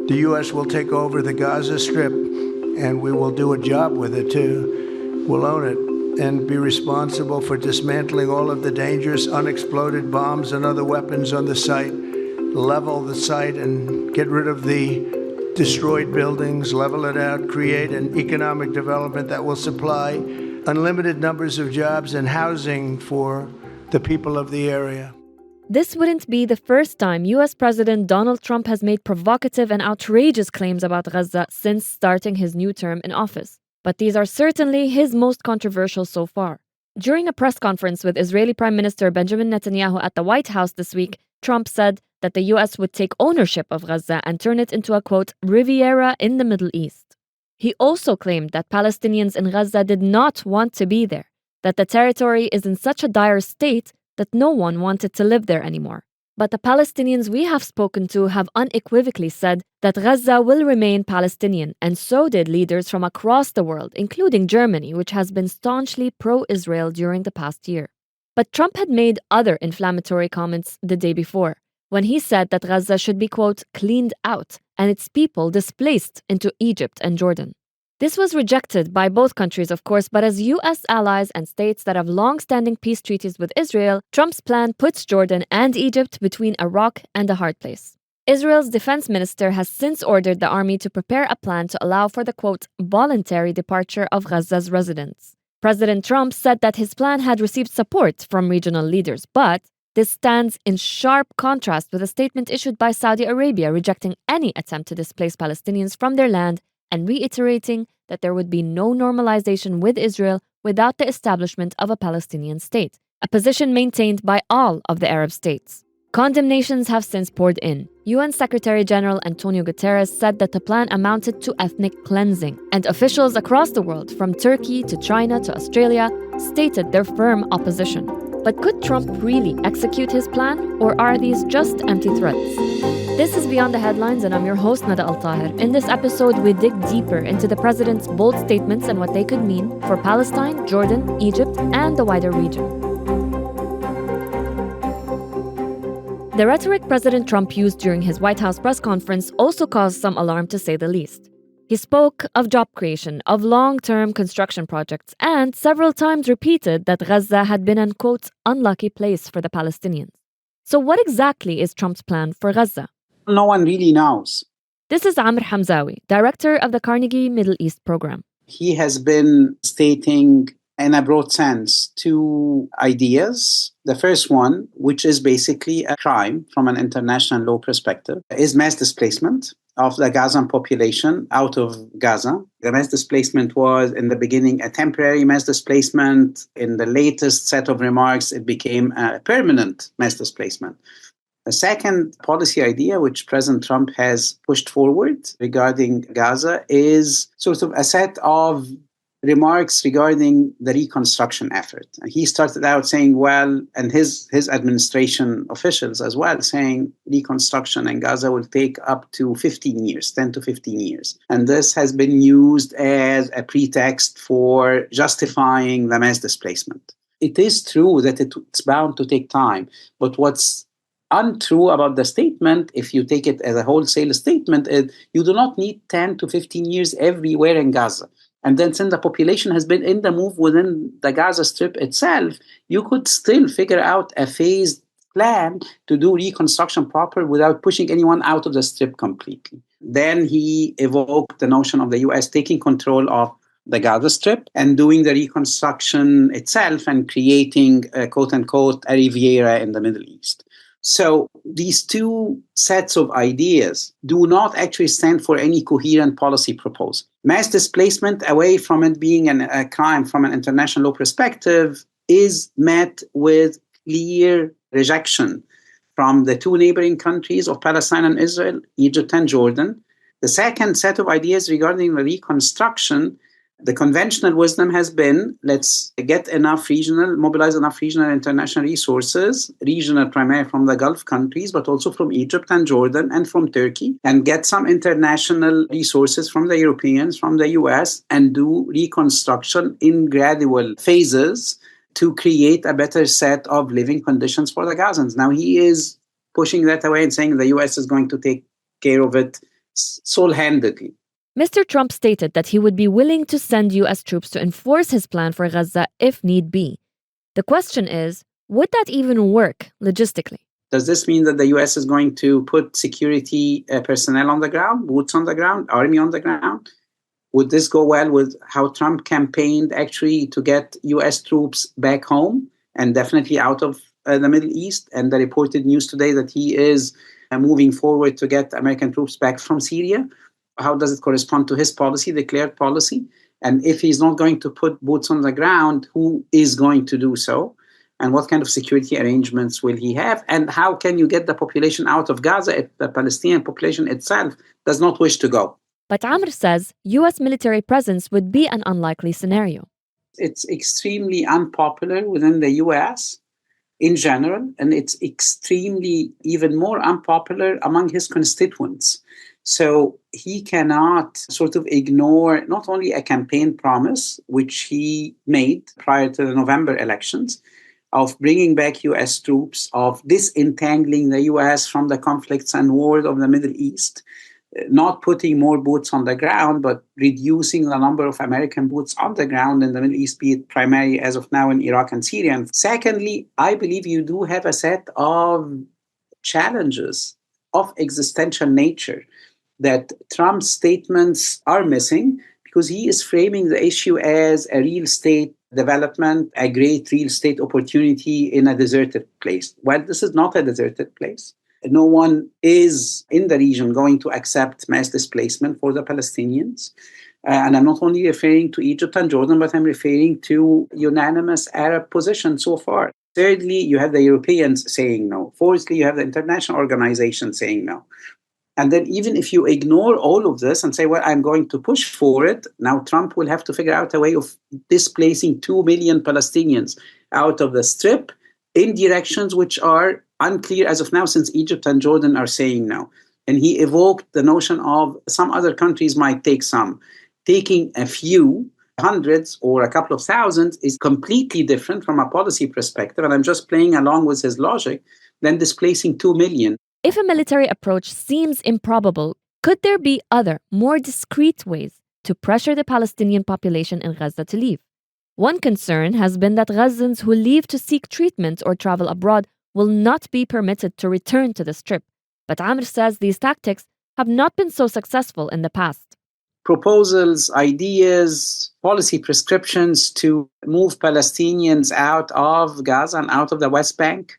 The U.S. will take over the Gaza Strip, and we will do a job with it, too. We'll own it and be responsible for dismantling all of the dangerous unexploded bombs and other weapons on the site, level the site and get rid of the destroyed buildings, level it out, create an economic development that will supply unlimited numbers of jobs and housing for the people of the area. This wouldn't be the first time US President Donald Trump has made provocative and outrageous claims about Gaza since starting his new term in office. But these are certainly his most controversial so far. During a press conference with Israeli Prime Minister Benjamin Netanyahu at the White House this week, Trump said that the US would take ownership of Gaza and turn it into a, quote, Riviera in the Middle East. He also claimed that Palestinians in Gaza did not want to be there, that the territory is in such a dire state that no one wanted to live there anymore. But the Palestinians we have spoken to have unequivocally said that Gaza will remain Palestinian, and so did leaders from across the world, including Germany, which has been staunchly pro-Israel during the past year. But Trump had made other inflammatory comments the day before, when he said that Gaza should be, quote, cleaned out and its people displaced into Egypt and Jordan. This was rejected by both countries, of course, but as U.S. allies and states that have long-standing peace treaties with Israel, Trump's plan puts Jordan and Egypt between a rock and a hard place. Israel's defense minister has since ordered the army to prepare a plan to allow for the, quote, voluntary departure of Gaza's residents. President Trump said that his plan had received support from regional leaders, but this stands in sharp contrast with a statement issued by Saudi Arabia rejecting any attempt to displace Palestinians from their land and reiterating that there would be no normalization with Israel without the establishment of a Palestinian state, a position maintained by all of the Arab states. Condemnations have since poured in. UN Secretary General Antonio Guterres said that the plan amounted to ethnic cleansing, and officials across the world, from Turkey to China to Australia, stated their firm opposition. But could Trump really execute his plan, or are these just empty threats? This is Beyond the Headlines, and I'm your host, Nada Al-Tahir. In this episode, we dig deeper into the president's bold statements and what they could mean for Palestine, Jordan, Egypt, and the wider region. The rhetoric President Trump used during his White House press conference also caused some alarm, to say the least. He spoke of job creation, of long-term construction projects, and several times repeated that Gaza had been an, quote, unlucky place for the Palestinians. So what exactly is Trump's plan for Gaza? No one really knows. This is Amr Hamzawi, director of the Carnegie Middle East program. He has been stating, in a broad sense, two ideas. The first one, which is basically a crime from an international law perspective, is mass displacement of the Gazan population out of Gaza. The mass displacement was, in the beginning, a temporary mass displacement. In the latest set of remarks, it became a permanent mass displacement. The second policy idea, which President Trump has pushed forward regarding Gaza, is sort of a set of remarks regarding the reconstruction effort. And he started out saying, well, and his administration officials as well, saying reconstruction in Gaza will take up to 15 years, 10 to 15 years. And this has been used as a pretext for justifying the mass displacement. It is true that it's bound to take time, but what's untrue about the statement, if you take it as a wholesale statement, is you do not need 10 to 15 years everywhere in Gaza. And then since the population has been in the move within the Gaza Strip itself, you could still figure out a phased plan to do reconstruction proper without pushing anyone out of the Strip completely. Then he evoked the notion of the US taking control of the Gaza Strip and doing the reconstruction itself and creating, quote-unquote, a Riviera in the Middle East. So these two sets of ideas do not actually stand for any coherent policy proposal. Mass displacement, away from it being a crime from an international law perspective, is met with clear rejection from the two neighboring countries of Palestine and Israel, Egypt and Jordan. The second set of ideas regarding the reconstruction, the conventional wisdom has been, let's mobilize enough regional and international resources, regional primarily from the Gulf countries, but also from Egypt and Jordan and from Turkey, and get some international resources from the Europeans, from the US, and do reconstruction in gradual phases to create a better set of living conditions for the Gazans. Now, he is pushing that away and saying the US is going to take care of it sole-handedly. Mr. Trump stated that he would be willing to send U.S. troops to enforce his plan for Gaza if need be. The question is, would that even work logistically? Does this mean that the U.S. is going to put security personnel on the ground, boots on the ground, army on the ground? Would this go well with how Trump campaigned actually to get U.S. troops back home and definitely out of the Middle East? And the reported news today that he is moving forward to get American troops back from Syria. How does it correspond to his policy, declared policy? And if he's not going to put boots on the ground, who is going to do so? And what kind of security arrangements will he have? And how can you get the population out of Gaza if the Palestinian population itself does not wish to go? But Amr says U.S. military presence would be an unlikely scenario. It's extremely unpopular within the U.S. in general, and it's extremely even more unpopular among his constituents. So he cannot sort of ignore not only a campaign promise, which he made prior to the November elections, of bringing back U.S. troops, of disentangling the U.S. from the conflicts and wars of the Middle East, not putting more boots on the ground, but reducing the number of American boots on the ground in the Middle East, be it primarily as of now in Iraq and Syria. And secondly, I believe you do have a set of challenges of existential nature that Trump's statements are missing, because he is framing the issue as a real estate development, a great real estate opportunity in a deserted place. Well, this is not a deserted place. No one is in the region going to accept mass displacement for the Palestinians. And I'm not only referring to Egypt and Jordan, but I'm referring to unanimous Arab position so far. Thirdly, you have the Europeans saying no. Fourthly, you have the international organization saying no. And then even if you ignore all of this and say, well, I'm going to push for it, now Trump will have to figure out a way of displacing 2 million Palestinians out of the Strip in directions which are unclear as of now, since Egypt and Jordan are saying no. And he evoked the notion of some other countries might take some. Taking a few hundreds or a couple of thousands is completely different from a policy perspective, and I'm just playing along with his logic, than displacing 2 million. If a military approach seems improbable, could there be other, more discreet ways to pressure the Palestinian population in Gaza to leave? One concern has been that Gazans who leave to seek treatment or travel abroad will not be permitted to return to the Strip. But Amr says these tactics have not been so successful in the past. Proposals, ideas, policy prescriptions to move Palestinians out of Gaza and out of the West Bank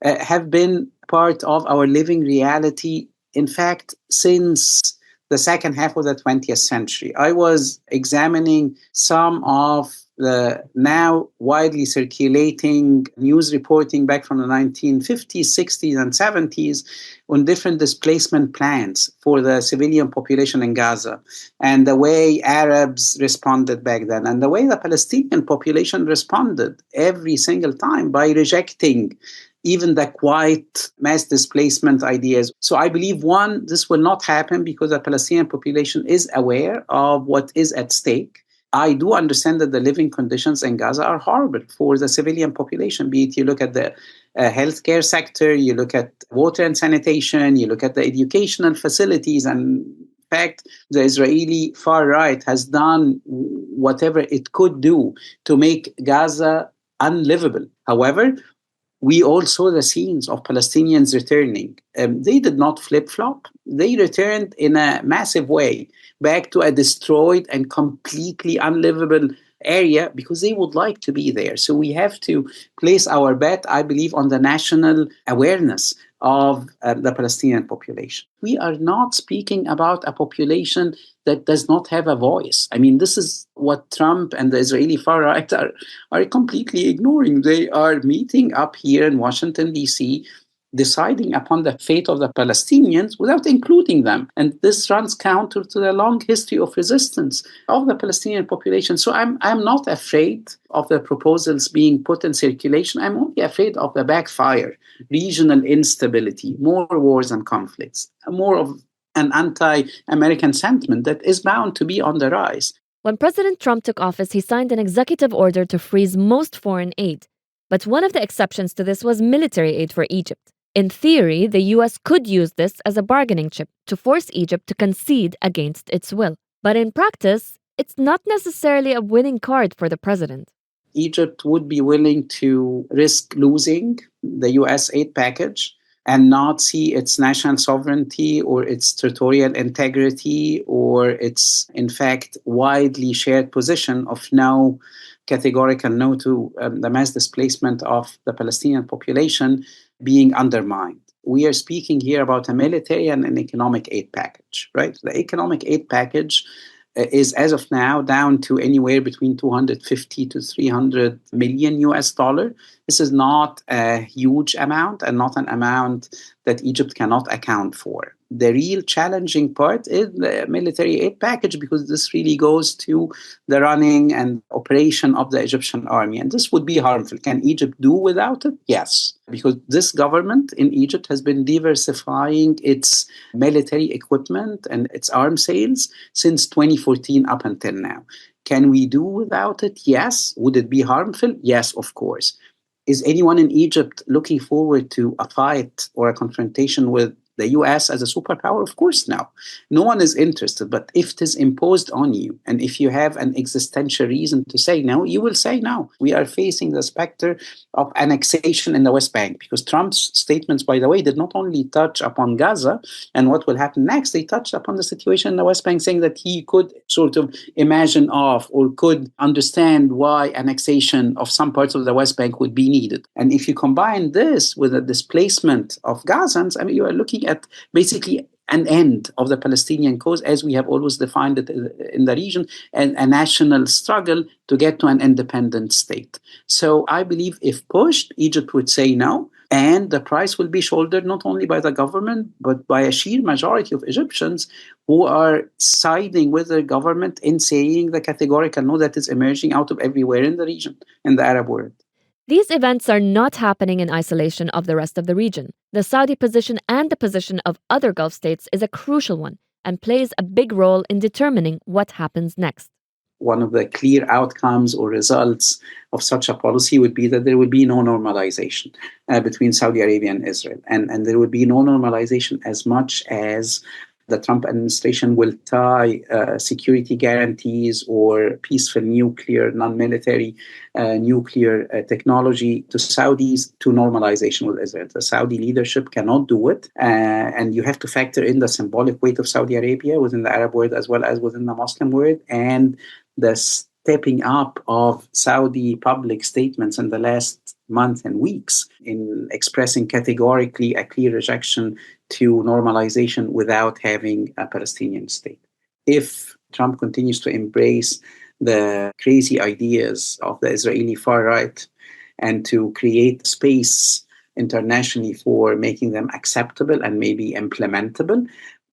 have been part of our living reality, in fact, since the second half of the 20th century. I was examining some of the now widely circulating news reporting back from the 1950s, 60s, and 70s on different displacement plans for the civilian population in Gaza, and the way Arabs responded back then, and the way the Palestinian population responded every single time by rejecting even the quiet mass displacement ideas. So I believe, one, this will not happen because the Palestinian population is aware of what is at stake. I do understand that the living conditions in Gaza are horrible for the civilian population, be it you look at the healthcare sector, you look at water and sanitation, you look at the educational facilities, and in fact, the Israeli far right has done whatever it could do to make Gaza unlivable. However, we all saw the scenes of Palestinians returning. They did not flip-flop. They returned in a massive way back to a destroyed and completely unlivable area because they would like to be there. So we have to place our bet, I believe, on the national awareness of the Palestinian population. We are not speaking about a population that does not have a voice. I mean, this is what Trump and the Israeli far right are completely ignoring. They are meeting up here in Washington, D.C., deciding upon the fate of the Palestinians without including them. And this runs counter to the long history of resistance of the Palestinian population. So I'm not afraid of the proposals being put in circulation. I'm only afraid of the backfire, regional instability, more wars and conflicts, more of an anti-American sentiment that is bound to be on the rise. When President Trump took office, he signed an executive order to freeze most foreign aid. But one of the exceptions to this was military aid for Egypt. In theory, the US could use this as a bargaining chip to force Egypt to concede against its will. But in practice, it's not necessarily a winning card for the president. Egypt would be willing to risk losing the US aid package and not see its national sovereignty or its territorial integrity or its, in fact, widely shared position of no, categorical no to the mass displacement of the Palestinian population being undermined. We are speaking here about a military and an economic aid package, right? The economic aid package is, as of now, down to anywhere between 250 to 300 million US dollar. This is not a huge amount and not an amount that Egypt cannot account for. The real challenging part is the military aid package, because this really goes to the running and operation of the Egyptian army. And this would be harmful. Can Egypt do without it? Yes, because this government in Egypt has been diversifying its military equipment and its arms sales since 2014 up until now. Can we do without it? Yes. Would it be harmful? Yes, of course. Is anyone in Egypt looking forward to a fight or a confrontation with the US as a superpower? Of course, no. No one is interested. But if it is imposed on you, and if you have an existential reason to say no, you will say no. We are facing the specter of annexation in the West Bank, because Trump's statements, by the way, did not only touch upon Gaza and what will happen next, they touched upon the situation in the West Bank, saying that he could sort of imagine of or could understand why annexation of some parts of the West Bank would be needed. And if you combine this with the displacement of Gazans, I mean, you are looking at basically an end of the Palestinian cause as we have always defined it in the region, and a national struggle to get to an independent state. So I believe if pushed, Egypt would say no, and the price will be shouldered not only by the government, but by a sheer majority of Egyptians who are siding with the government in saying the categorical no that is emerging out of everywhere in the region, in the Arab world. These events are not happening in isolation of the rest of the region. The Saudi position and the position of other Gulf states is a crucial one and plays a big role in determining what happens next. One of the clear outcomes or results of such a policy would be that there would be no normalization between Saudi Arabia and Israel. And there would be no normalization as much as the Trump administration will tie security guarantees or peaceful nuclear, non-military nuclear technology to Saudis to normalization with Israel. The Saudi leadership cannot do it. And you have to factor in the symbolic weight of Saudi Arabia within the Arab world as well as within the Muslim world, and the stepping up of Saudi public statements in the last month and weeks in expressing categorically a clear rejection to normalization without having a Palestinian state. If Trump continues to embrace the crazy ideas of the Israeli far right and to create space internationally for making them acceptable and maybe implementable,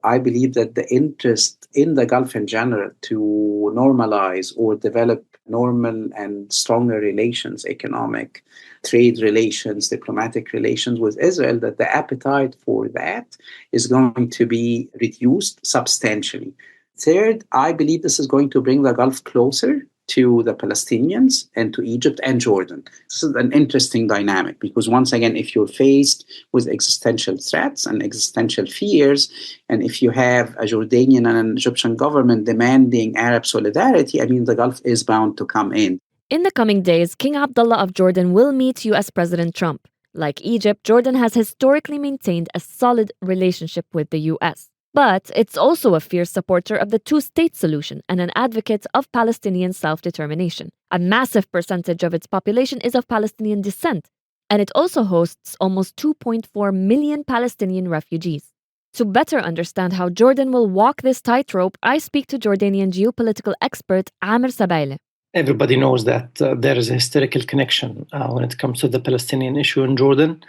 I believe that the interest in the Gulf in general to normalize or develop normal and stronger relations, economic, trade relations, diplomatic relations with Israel, that the appetite for that is going to be reduced substantially. Third, I believe this is going to bring the Gulf closer to the Palestinians and to Egypt and Jordan. This is an interesting dynamic because, once again, if you're faced with existential threats and existential fears, and if you have a Jordanian and an Egyptian government demanding Arab solidarity, I mean, the Gulf is bound to come in. In the coming days, King Abdullah of Jordan will meet US President Trump. Like Egypt, Jordan has historically maintained a solid relationship with the US. But it's also a fierce supporter of the two-state solution and an advocate of Palestinian self-determination. A massive percentage of its population is of Palestinian descent, and it also hosts almost 2.4 million Palestinian refugees. To better understand how Jordan will walk this tightrope, I speak to Jordanian geopolitical expert Amr Sabaileh. Everybody knows that there is a historical connection when it comes to the Palestinian issue in Jordan.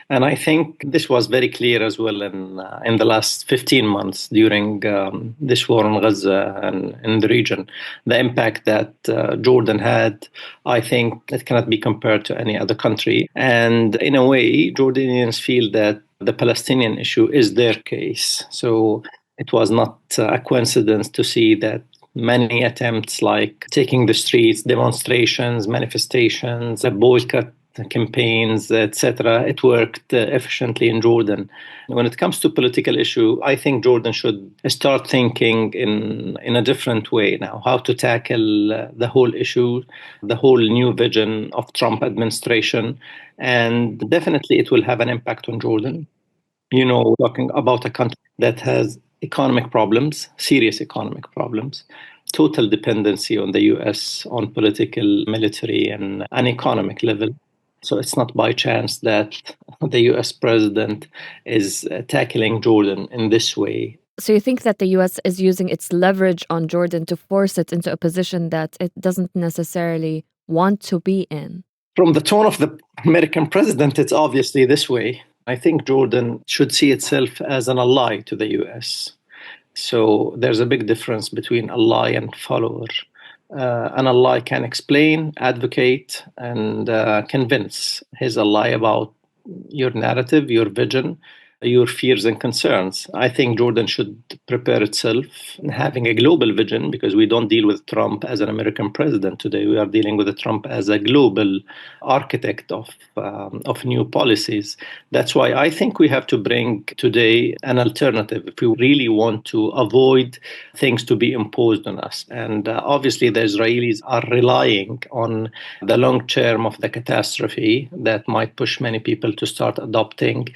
And I think this was very clear as well in the last 15 months during this war in Gaza and in the region. The impact that Jordan had, I think it cannot be compared to any other country. And in a way, Jordanians feel that the Palestinian issue is their case. So it was not a coincidence to see that many attempts like taking the streets, demonstrations, manifestations, a boycott campaigns, etc. It worked efficiently in Jordan. When it comes to political issue, I think Jordan should start thinking in a different way now, how to tackle the whole issue, the whole new vision of Trump administration. And definitely it will have an impact on Jordan. Talking about a country that has economic problems, serious economic problems, total dependency on the US on political, military, and an economic level. So it's not by chance that the US president is tackling Jordan in this way. So you think that the US is using its leverage on Jordan to force it into a position that it doesn't necessarily want to be in? From the tone of the American president, it's obviously this way. I think Jordan should see itself as an ally to the US. So there's a big difference between ally and follower. An ally can explain, advocate, and convince his ally about your narrative, your vision, your fears and concerns. I think Jordan should prepare itself having a global vision, because we don't deal with Trump as an American president today. We are dealing with Trump as a global architect of new policies. That's why I think we have to bring today an alternative if we really want to avoid things to be imposed on us. And obviously the Israelis are relying on the long term of the catastrophe that might push many people to start adopting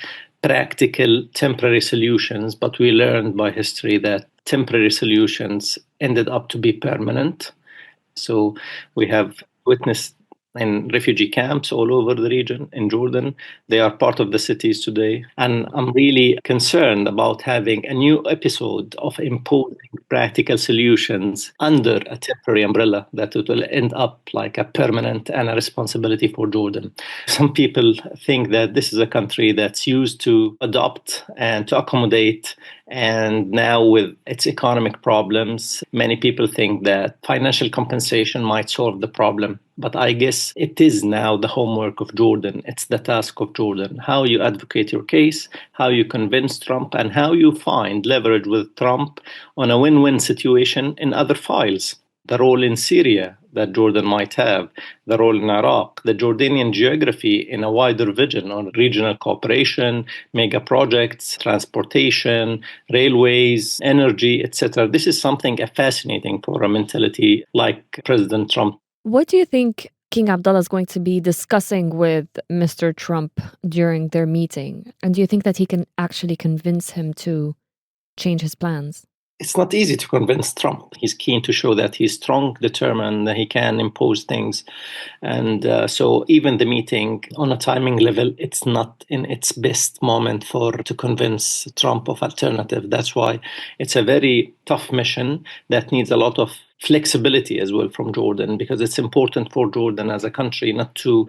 practical temporary solutions, but we learned by history that temporary solutions ended up to be permanent. So we have witnessed in refugee camps all over the region in Jordan. They are part of the cities today. And I'm really concerned about having a new episode of imposing practical solutions under a temporary umbrella, that it will end up like a permanent and a responsibility for Jordan. Some people think that this is a country that's used to adopt and to accommodate. And now with its economic problems, many people think that financial compensation might solve the problem. But I guess it is now the homework of Jordan. It's the task of Jordan. How you advocate your case, how you convince Trump, and how you find leverage with Trump on a win-win situation in other files. The role in Syria that Jordan might have, the role in Iraq, the Jordanian geography in a wider vision on regional cooperation, mega projects, transportation, railways, energy, etc. This is something fascinating for a mentality like President Trump. What do you think King Abdullah is going to be discussing with Mr. Trump during their meeting? And do you think that he can actually convince him to change his plans? It's not easy to convince Trump. He's keen to show that he's strong, determined, that he can impose things. And so even the meeting on a timing level, it's not in its best moment to convince Trump of alternative. That's why it's a very tough mission that needs a lot of flexibility as well from Jordan, because it's important for Jordan as a country not to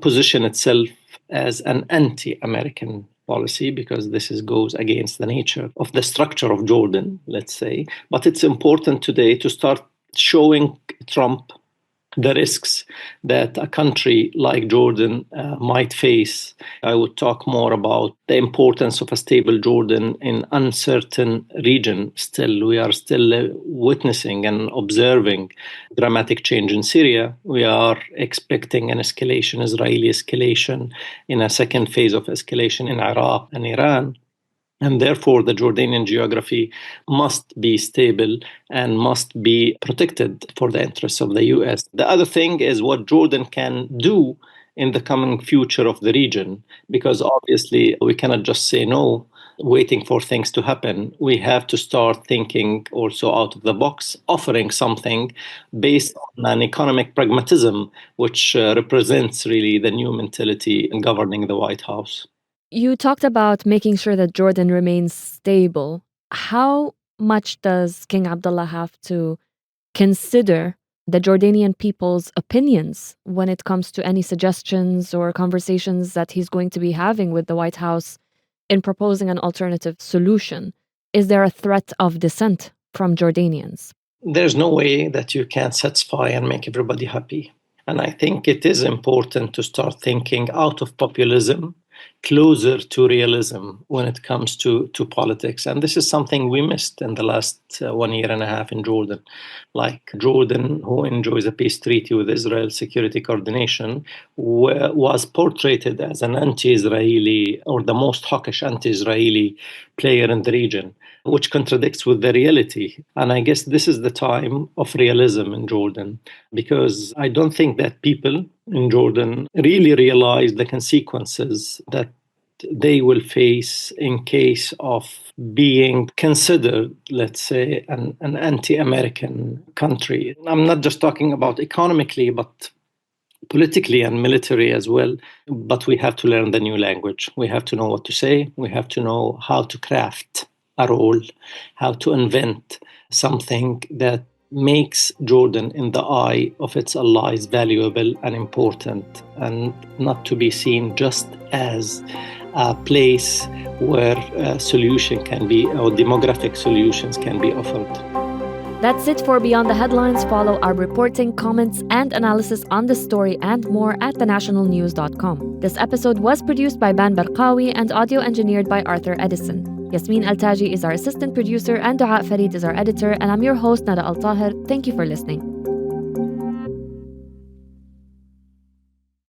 position itself as an anti-American policy, because this goes against the nature of the structure of Jordan, let's say. But it's important today to start showing Trump the risks that a country like Jordan might face. I would talk more about the importance of a stable Jordan in uncertain region. Still, we are still witnessing and observing dramatic change in Syria. We are expecting an escalation, Israeli escalation, in a second phase of escalation in Iraq and Iran. And therefore, the Jordanian geography must be stable and must be protected for the interests of the US. The other thing is what Jordan can do in the coming future of the region, because obviously we cannot just say no, waiting for things to happen. We have to start thinking also out of the box, offering something based on an economic pragmatism, which represents really the new mentality in governing the White House. You talked about making sure that Jordan remains stable. How much does King Abdullah have to consider the Jordanian people's opinions when it comes to any suggestions or conversations that he's going to be having with the White House in proposing an alternative solution? Is there a threat of dissent from Jordanians? There's no way that you can satisfy and make everybody happy. And I think it is important to start thinking out of populism, closer to realism when it comes to politics. And this is something we missed in the last 1 year and a half in Jordan. Like Jordan, who enjoys a peace treaty with Israel, security coordination, was portrayed as an anti-Israeli or the most hawkish anti-Israeli player in the region, which contradicts with the reality. And I guess this is the time of realism in Jordan, because I don't think that people in Jordan really realize the consequences that they will face in case of being considered, let's say, an anti-American country. I'm not just talking about economically, but politically and military as well. But we have to learn the new language. We have to know what to say. We have to know how to craft a role, how to invent something that makes Jordan in the eye of its allies valuable and important, and not to be seen just as a place where a solution can be, or demographic solutions can be offered. That's it for Beyond the Headlines. Follow our reporting, comments, and analysis on this story and more at thenationalnews.com. This episode was produced by Ban Barqawi and audio engineered by Arthur Edison. Yasmin Al-Taji is our assistant producer and Dua Farid is our editor, and I'm your host, Nada Al-Tahir. Thank you for listening.